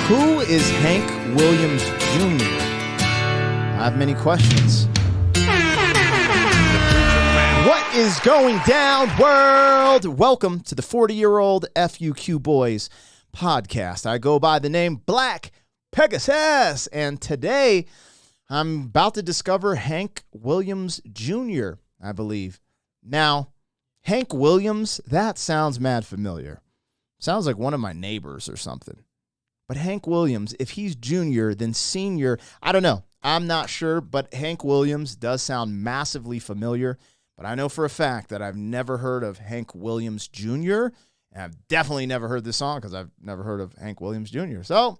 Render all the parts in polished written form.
Who is Hank Williams Jr.? I have many questions. What is going down, world? Welcome to the 40-year-old FUQ Boys podcast. I go by the name Black Pegasus, and today I'm about to discover Hank Williams Jr., I believe. Now, Hank Williams, that sounds mad familiar. Sounds like one of my neighbors or something. But Hank Williams, if he's junior, then senior, I don't know. I'm not sure, but Hank Williams does sound massively familiar. But I know for a fact that I've never heard of Hank Williams Jr., and I've definitely never heard this song because I've never heard of Hank Williams Jr. So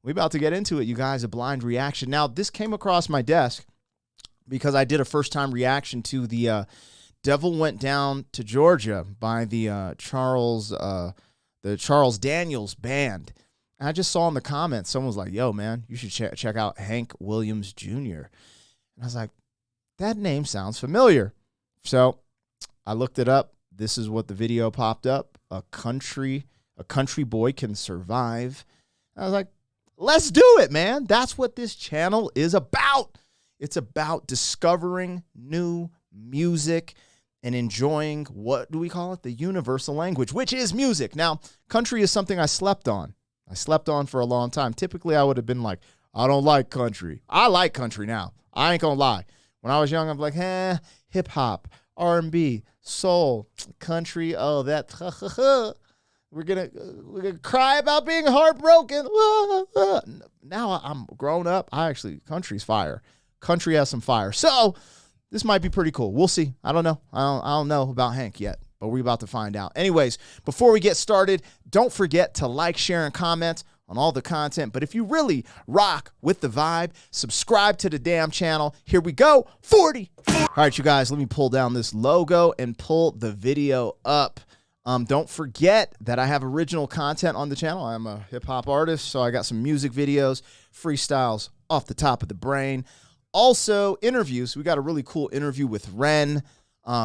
we're about to get into it, you guys, a blind reaction. Now, this came across my desk because I did a first-time reaction to the Devil Went Down to Georgia by the Charles Daniels Band. And I just saw in the comments, someone was like, yo, man, you should check out Hank Williams Jr. And I was like, that name sounds familiar. So I looked it up. This is what the video popped up. A country boy can survive. I was like, let's do it, man. That's what this channel is about. It's about discovering new music and enjoying, what do we call it? The universal language, which is music. Now, country is something I slept on. I slept on for a long time. Typically, I would have been like, I don't like country. I like country now. I ain't gonna lie. When I was young, I'm like, hip-hop, R&B, soul, country, oh, that, we're gonna cry about being heartbroken. Now I'm grown up. Country's fire. Country has some fire. So this might be pretty cool. We'll see. I don't know. I don't know about Hank yet, but we're about to find out. Anyways, before we get started, don't forget to like, share, and comment on all the content. But if you really rock with the vibe, subscribe to the damn channel. Here we go. 40. All right, you guys, let me pull down this logo and pull the video up. Don't forget that I have original content on the channel. I'm a hip-hop artist, so I got some music videos, freestyles off the top of the brain. Also, interviews. We got a really cool interview with Ren,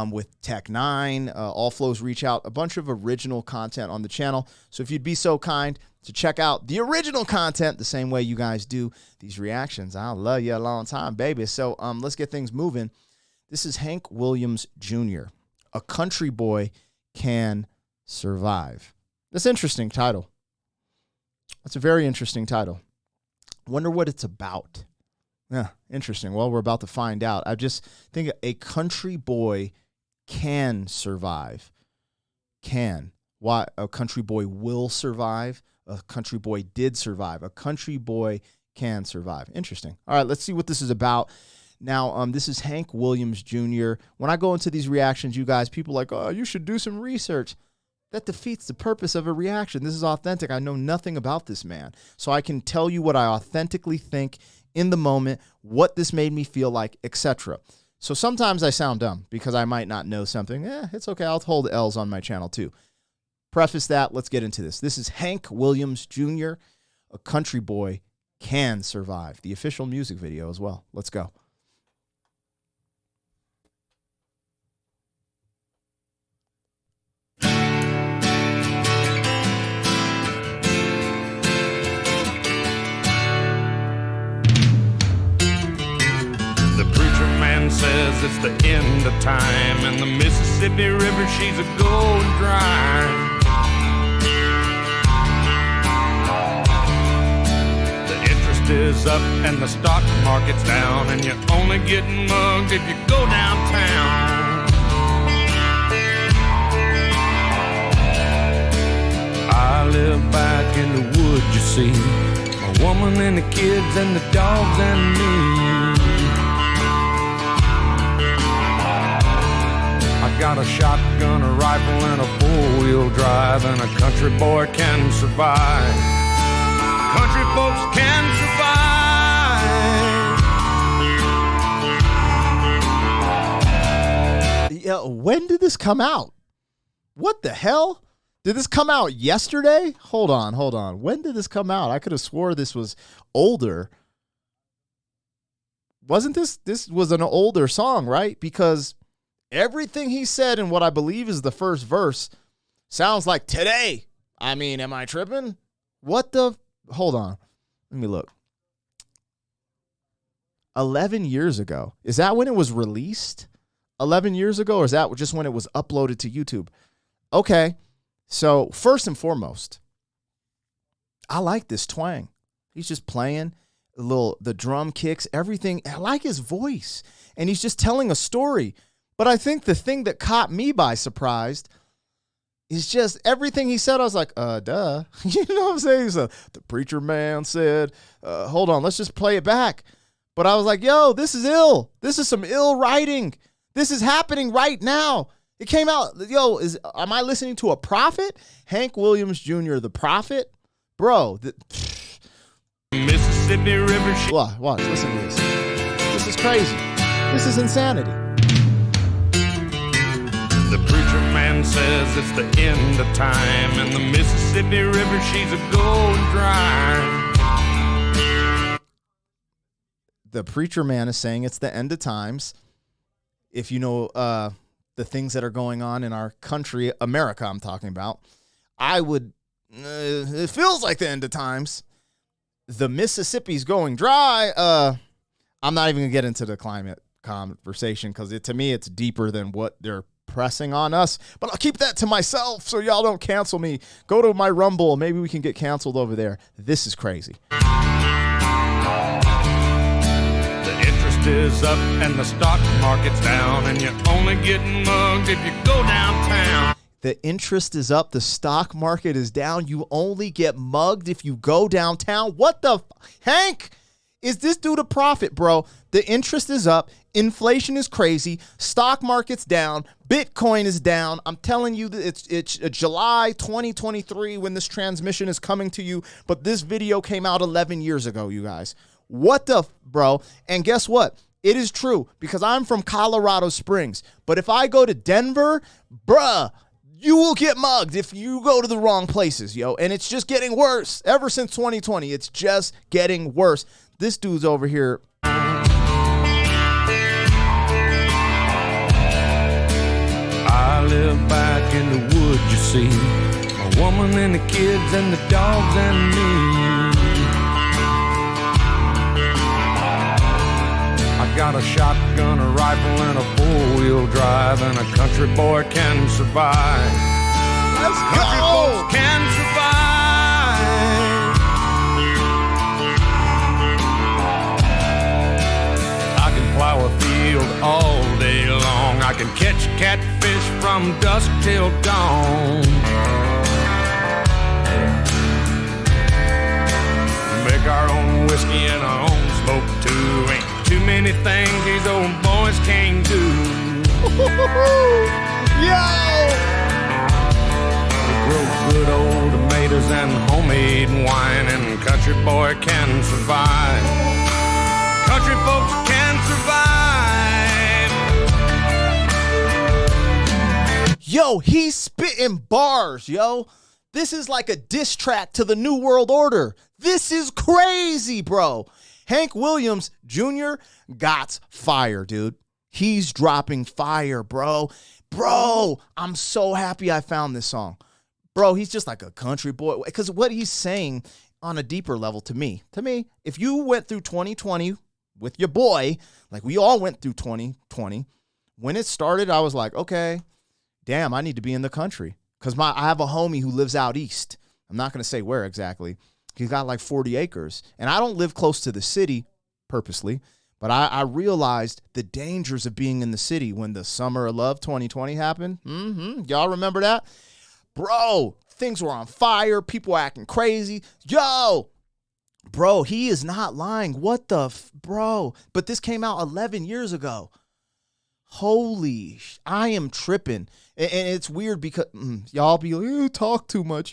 with Tech9, All Flows Reach Out, a bunch of original content on the channel. So if you'd be so kind to check out the original content the same way you guys do these reactions, I'll love you a long time, baby. So let's get things moving. This is Hank Williams Jr., A Country Boy Can Survive. That's an interesting title. That's a very interesting title. Wonder what it's about. Yeah, interesting. Well, we're about to find out. I just think a country boy can survive. Can. Why? A country boy will survive. A country boy did survive. A country boy can survive. Interesting. All right, let's see what this is about. Now, this is Hank Williams Jr. When I go into these reactions, you guys, people are like, oh, you should do some research. That defeats the purpose of a reaction. This is authentic. I know nothing about this man. So I can tell you what I authentically think in the moment, what this made me feel like, etc. So sometimes I sound dumb because I might not know something. It's okay. I'll hold L's on my channel too. Preface that. Let's get into this. This is Hank Williams Jr., A Country Boy Can Survive. The official music video as well. Let's go. Says it's the end of time, and the Mississippi River, she's a going dry. The interest is up and the stock market's down, and you're only getting mugged if you go downtown. I live back in the woods, you see, a woman and the kids and the dogs and me. I got a shotgun, a rifle, and a four-wheel drive, and a country boy can survive. Country folks can survive. Yeah, when did this come out? What the hell? Did this come out yesterday? Hold on. When did this come out? I could have swore this was older. Wasn't this was an older song, right? Because everything he said in what I believe is the first verse sounds like today. I mean, am I tripping? What the hold on. Let me look. 11 years ago. Is that when it was released? 11 years ago? Or is that just when it was uploaded to YouTube? Okay. So first and foremost, I like this twang. He's just playing the drum kicks, everything. I like his voice. And he's just telling a story. But I think the thing that caught me by surprise is just everything he said. I was like, duh. You know what I'm saying? So the preacher man said, hold on, let's just play it back. But I was like, yo, this is ill. This is some ill writing. This is happening right now. It came out, yo, am I listening to a prophet? Hank Williams Jr., the prophet? Bro. Mississippi River. Watch, listen to this. This is crazy. This is insanity. The preacher man says it's the end of time, and the Mississippi River, she's a going dry. The preacher man is saying it's the end of times. If you know the things that are going on in our country, America I'm talking about, it feels like the end of times. The Mississippi's going dry. I'm not even going to get into the climate conversation because to me it's deeper than what they're pressing on us. But I'll keep that to myself so y'all don't cancel me. Go to my Rumble. Maybe we can get canceled over there. This is crazy. Is up and the stock market's down, and you're only getting mugged if you go downtown. The interest is up, the stock market is down, you only get mugged if you go downtown. What the Hank? Is this dude a prophet, bro? The interest is up, inflation is crazy, stock market's down, Bitcoin is down. I'm telling you that it's July 2023 when this transmission is coming to you, but this video came out 11 years ago, you guys. What the, bro? And guess what? It is true because I'm from Colorado Springs. But if I go to Denver, bruh, you will get mugged if you go to the wrong places, yo. And it's just getting worse. Ever since 2020, it's just getting worse. This dude's over here. I live back in the woods, you see. A woman and the kids and the dogs and me. I got a shotgun, a rifle, and a four-wheel drive, and a country boy can survive. Let's go! Country folks can survive. I can plow a field all day long. I can catch catfish from dusk till dawn. Make our own whiskey and our own smoke too. Ain't too many things these old boys can't do. Yo! We grow good old tomatoes and homemade wine, and country boy can survive. Country folks can survive. Yo, he's spitting bars, yo. This is like a diss track to the New World Order. This is crazy, bro. Hank Williams Jr. got fire, dude. He's dropping fire, bro. Bro, I'm so happy I found this song. Bro, he's just like a country boy. Because what he's saying on a deeper level to me, if you went through 2020 with your boy, like we all went through 2020, when it started, I was like, okay, damn, I need to be in the country. Because I have a homie who lives out east. I'm not going to say where exactly. He's got like 40 acres. And I don't live close to the city purposely, but I realized the dangers of being in the city when the Summer of Love 2020 happened. Y'all remember that? Bro, things were on fire. People were acting crazy. Yo, bro, he is not lying. What the, bro? But this came out 11 years ago. Holy, I am tripping. And it's weird because y'all be like, you talk too much.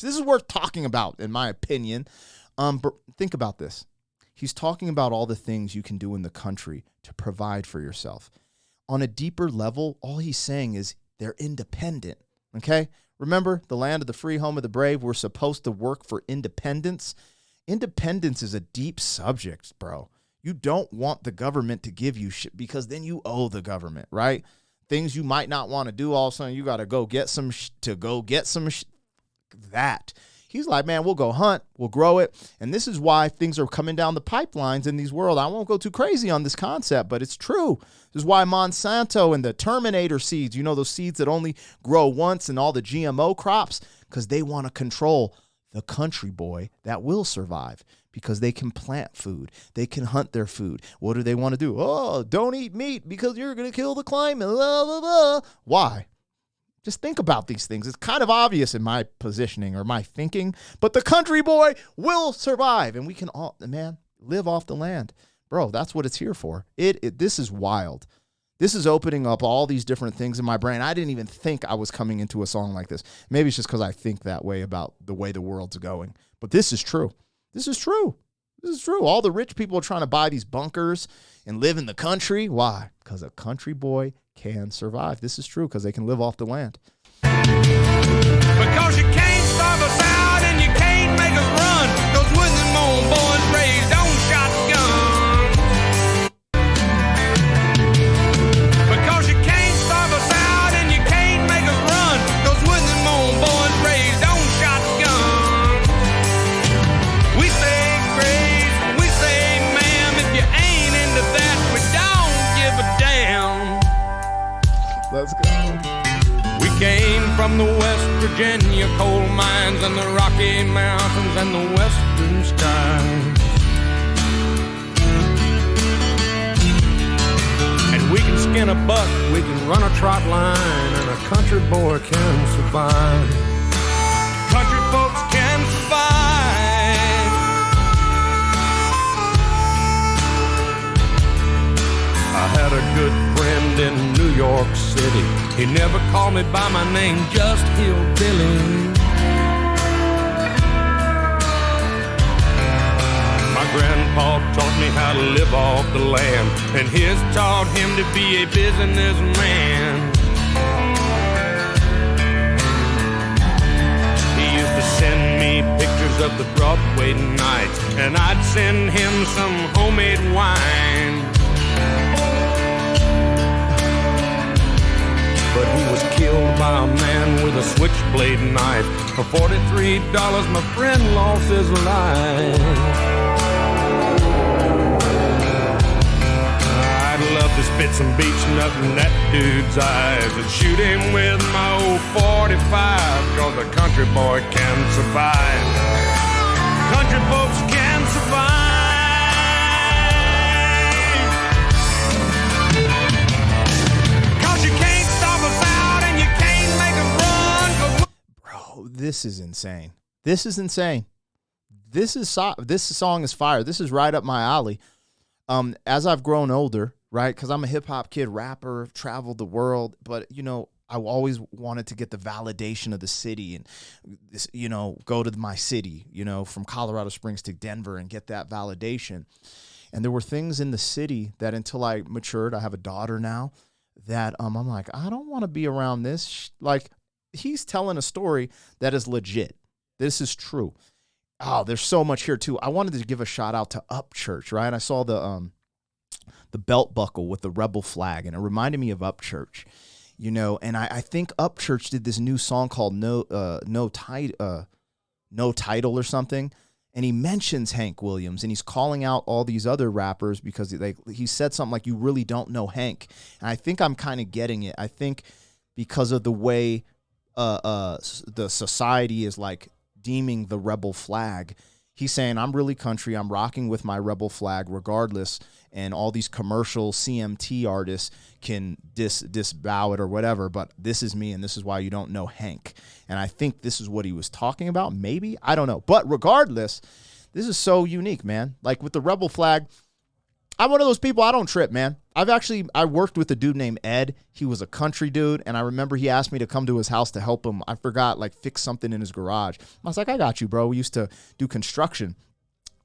This is worth talking about, in my opinion. But think about this. He's talking about all the things you can do in the country to provide for yourself. On a deeper level, all he's saying is they're independent, okay? Remember, the land of the free, home of the brave, we're supposed to work for independence. Independence is a deep subject, bro. You don't want the government to give you shit because then you owe the government, right? Things you might not want to do, all of a sudden you got to go get some that. He's like, man, we'll go hunt, we'll grow it. And this is why things are coming down the pipelines in these world. I won't go too crazy on this concept, but it's true. This is why Monsanto and the Terminator seeds, you know, those seeds that only grow once and all the GMO crops, because they want to control the country boy that will survive. Because they can plant food. They can hunt their food. What do they want to do? Oh, don't eat meat because you're going to kill the climate. Blah, blah, blah. Why? Just think about these things. It's kind of obvious in my positioning or my thinking, but the country boy will survive, and we can all, man, live off the land. Bro, that's what it's here for. This is wild. This is opening up all these different things in my brain. I didn't even think I was coming into a song like this. Maybe it's just because I think that way about the way the world's going. But this is true. This is true. This is true. All the rich people are trying to buy these bunkers and live in the country. Why? Because a country boy can survive. This is true because they can live off the land. Because you can't starve us out and you can't make us run. Those Woodland Mole boys raised on shotgun. Because you can't starve us out and you can't make us run. Those Woodland Mole boys raised on shotgun. We say grace, we say ma'am. If you ain't into that, we don't give a damn. Let's go. We came from the West Virginia coal mines and the Rocky Mountains and the western skies. And we can skin a buck, we can run a trot line, and a country boy can survive. Country folks can survive. I had a good friend in New York City. He never called me by my name, just Hillbilly. My grandpa taught me how to live off the land, and his taught him to be a businessman. He used to send me pictures of the Broadway nights, and I'd send him some homemade wine. But he was killed by a man with a switchblade knife. For $43, my friend lost his life. I'd love to spit some beach nut in that dude's eyes and shoot him with my old 45, 'cause a country boy can survive. Country folks can survive. This is insane. This is insane. This song is fire. This is right up my alley. As I've grown older, right? Because I'm a hip hop kid, rapper, traveled the world, but you know, I always wanted to get the validation of the city and, you know, go to my city, you know, from Colorado Springs to Denver and get that validation. And there were things in the city that until I matured, I have a daughter now, that I'm like, I don't want to be around this. Like, he's telling a story that is legit. This is true. Oh, there's so much here too. I wanted to give a shout out to Up Church, right? I saw the belt buckle with the rebel flag, and it reminded me of Up Church, you know. And I think Up Church did this new song called No Title or something. And he mentions Hank Williams, and he's calling out all these other rappers because he said something like, "You really don't know Hank." And I think I'm kind of getting it. I think because of the way the society is like deeming the rebel flag, he's saying, I'm really country, I'm rocking with my rebel flag regardless, and all these commercial CMT artists can disavow it or whatever, but this is me, and this is why you don't know Hank. And I think this is what he was talking about, maybe, I don't know, but regardless, this is so unique, man. Like with the rebel flag, I'm one of those people, I don't trip, man. I worked with a dude named Ed. He was a country dude, and I remember he asked me to come to his house to help him. I forgot, like, fix something in his garage. I was like, I got you, bro. We used to do construction.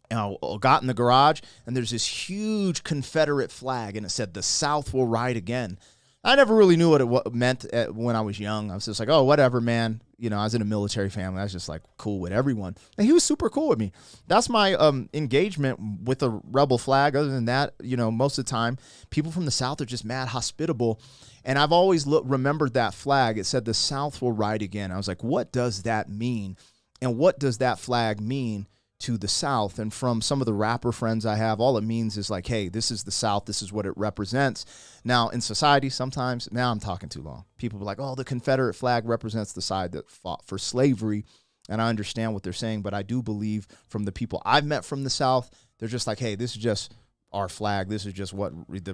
And I got in the garage, and there's this huge Confederate flag, and it said, "The South will ride again." I never really knew what it meant when I was young. I was just like, oh, whatever, man. You know, I was in a military family. I was just like cool with everyone. And he was super cool with me. That's my engagement with a rebel flag. Other than that, you know, most of the time, people from the South are just mad hospitable. And I've always remembered that flag. It said, "The South will ride again." I was like, what does that mean? And what does that flag mean to the South? And from some of the rapper friends I have, all it means is like, hey, this is the South. This is what it represents. Now, in society, sometimes, now I'm talking too long. People be like, oh, the Confederate flag represents the side that fought for slavery. And I understand what they're saying, but I do believe from the people I've met from the South, they're just like, hey, this is just our flag. This is just what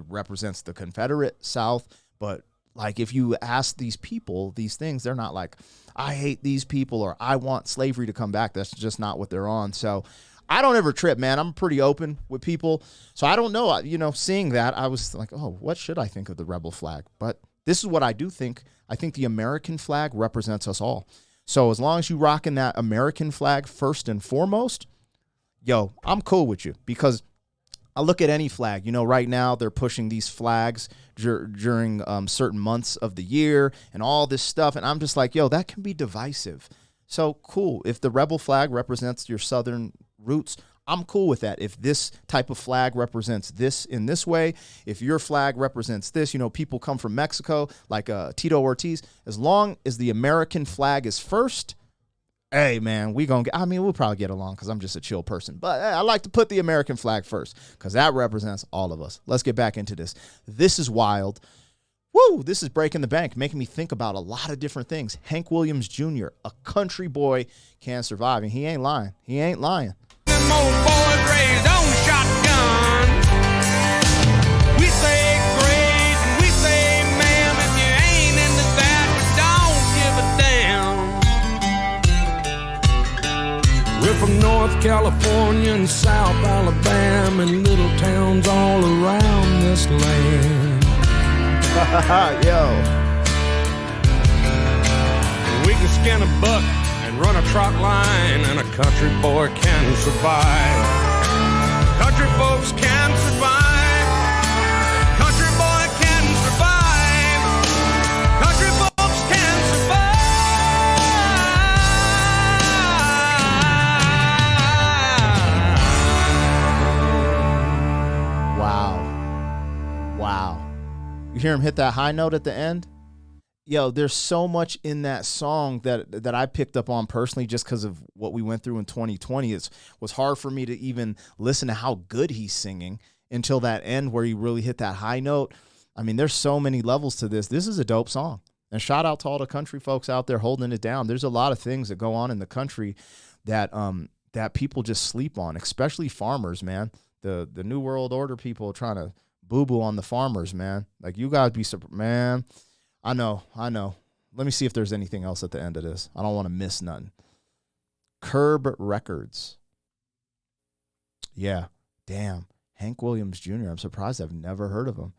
represents the Confederate South. But like, if you ask these people these things, they're not like, I hate these people or I want slavery to come back. That's just not what they're on. So I don't ever trip, man. I'm pretty open with people. So I don't know, seeing that, I was like, oh, what should I think of the rebel flag? But this is what I do think. I think the American flag represents us all. So as long as you rocking that American flag first and foremost, yo, I'm cool with you, because I look at any flag. Right now they're pushing these flags during certain months of the year and all this stuff. And I'm just like, yo, that can be divisive. So cool. If the rebel flag represents your Southern roots, I'm cool with that. If this type of flag represents this in this way, if your flag represents this, people come from Mexico, like Tito Ortiz, as long as the American flag is first, hey, man, we'll probably get along because I'm just a chill person. But I like to put the American flag first because that represents all of us. Let's get back into this. This is wild. Woo, this is breaking the bank, making me think about a lot of different things. Hank Williams Jr., a country boy, can survive. And he ain't lying. He ain't lying. Them old boys raised on shotgun. We say great, we say ma'am, if you ain't into that, we don't give a damn. We're from North California and South Alabama and little towns all around this land. Yo. We can skin a buck and run a trot line, and a country boy can survive. Country folks can survive. Country boy can survive. Country folks can survive. Wow. You hear him hit that high note at the end? Yo, there's so much in that song that I picked up on personally just because of what we went through in 2020. It was hard for me to even listen to how good he's singing until that end where he really hit that high note. I mean, there's so many levels to this. This is a dope song. And shout out to all the country folks out there holding it down. There's a lot of things that go on in the country that people just sleep on, especially farmers, man. The New World Order people trying to boo-boo on the farmers, man. Like, you guys be, man. I know. Let me see if there's anything else at the end of this. I don't want to miss nothing. Curb Records. Yeah, damn. Hank Williams Jr. I'm surprised I've never heard of him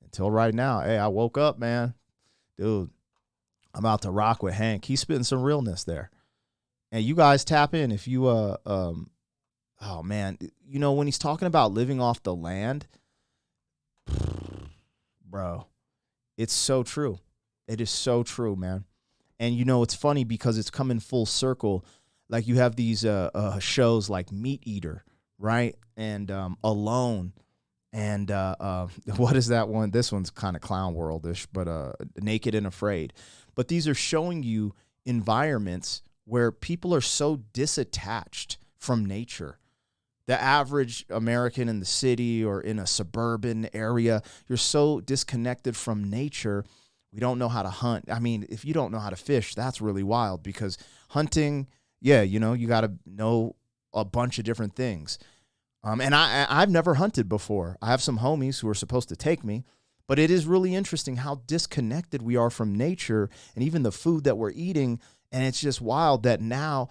until right now. Hey, I woke up, man. Dude, I'm about to rock with Hank. He's spitting some realness there. And you guys tap in if you, oh, man. When he's talking about living off the land, bro, it's so true. It is so true, man. And, it's funny because it's coming full circle. Like, you have these shows like Meat Eater, right? And Alone. And what is that one? This one's kind of clown world-ish, but Naked and Afraid. But these are showing you environments where people are so disattached from nature. The average American in the city or in a suburban area, you're so disconnected from nature. We don't know how to hunt. I mean, if you don't know how to fish, that's really wild because hunting, yeah, you got to know a bunch of different things. And I've never hunted before. I have some homies who are supposed to take me, but it is really interesting how disconnected we are from nature and even the food that we're eating. And it's just wild that now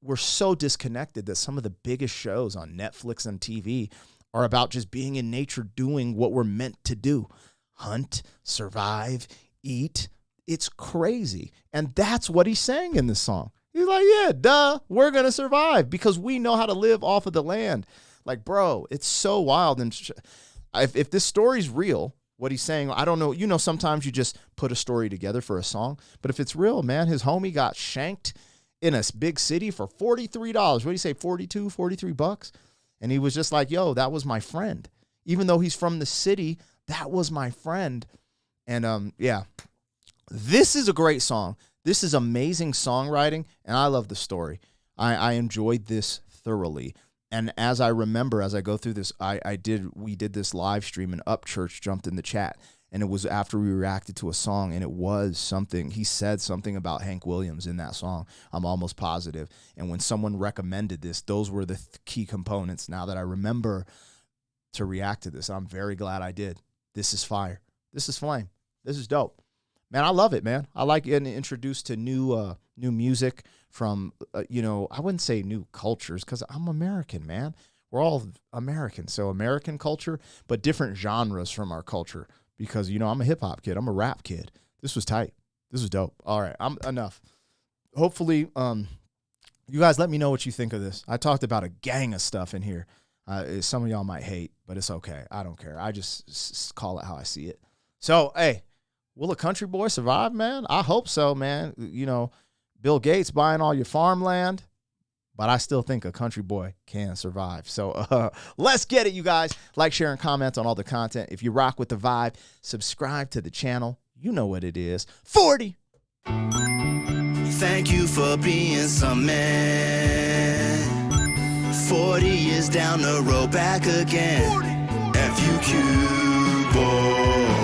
we're so disconnected that some of the biggest shows on Netflix and TV are about just being in nature, doing what we're meant to do. Hunt, survive, eat. It's crazy. And that's what he's saying in this song. He's like, yeah, duh, we're going to survive because we know how to live off of the land. Like, bro, it's so wild. And if this story's real, what he's saying, I don't know. Sometimes you just put a story together for a song. But if it's real, man, his homie got shanked in a big city for $43. What do you say, 42, 43 bucks? And he was just like, yo, that was my friend. Even though he's from the city, that was my friend. And yeah, this is a great song. This is amazing songwriting, and I love the story. I enjoyed this thoroughly. And as I remember, as I go through this, we did this live stream, and Upchurch jumped in the chat, and it was after we reacted to a song, and it was something, he said something about Hank Williams in that song. I'm almost positive. And when someone recommended this, those were the key components. Now that I remember to react to this, I'm very glad I did. This is fire. This is flame. This is dope. Man, I love it, man. I like getting introduced to new music from, I wouldn't say new cultures, because I'm American, man. We're all American. So American culture, but different genres from our culture, because, I'm a hip-hop kid. I'm a rap kid. This was tight. This was dope. All right, I'm enough. Hopefully, you guys let me know what you think of this. I talked about a gang of stuff in here. Some of y'all might hate, but it's okay. I don't care. I just call it how I see it. So, hey, will a country boy survive, man? I hope so, man. Bill Gates buying all your farmland, but I still think a country boy can survive. So let's get it, you guys. Like, share, and comment on all the content. If you rock with the vibe, subscribe to the channel. You know what it is. 40. Thank you for being some man. 40 years down the road, back again. 40. FUQ boy.